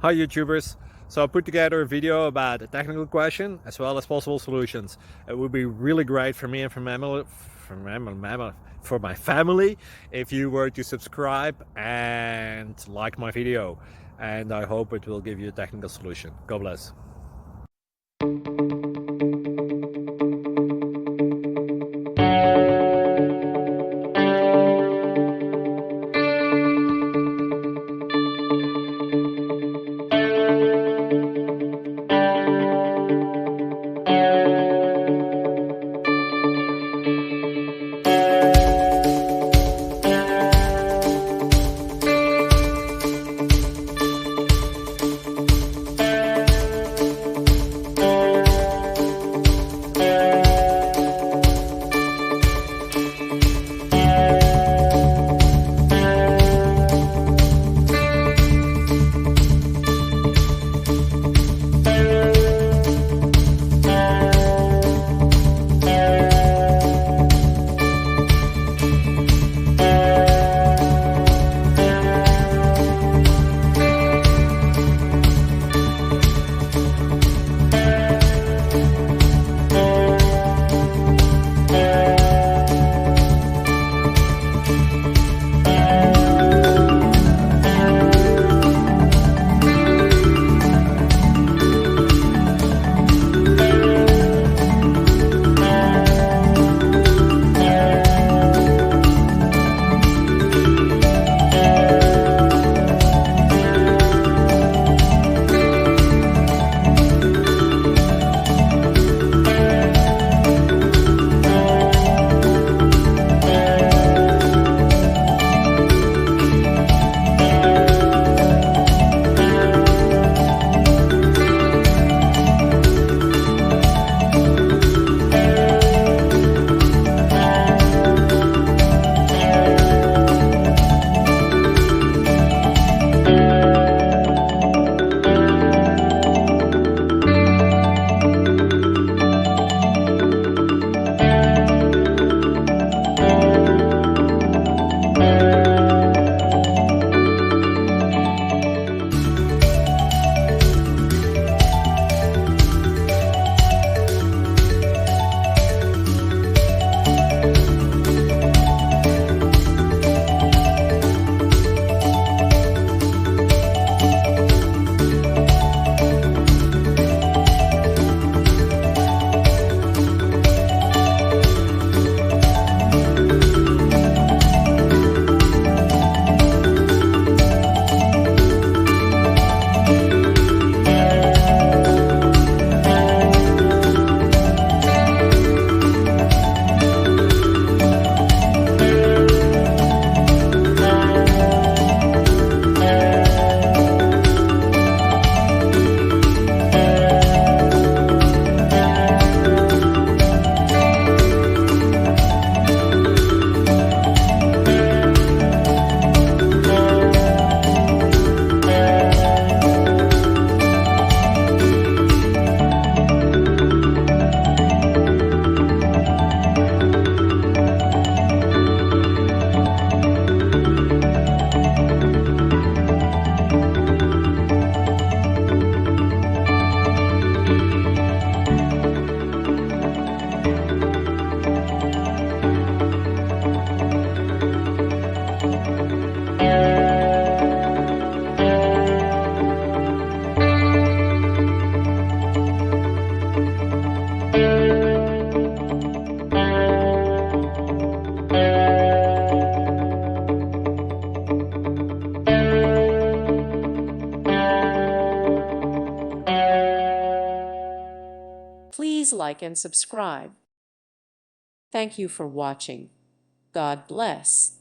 Hi YouTubers! So I put together a video about a technical question as well as possible solutions. It would be really great for me and for my family if you were to subscribe and like my video, and I hope it will give you a technical solution. God bless. Please like and subscribe. Thank you for watching. God bless.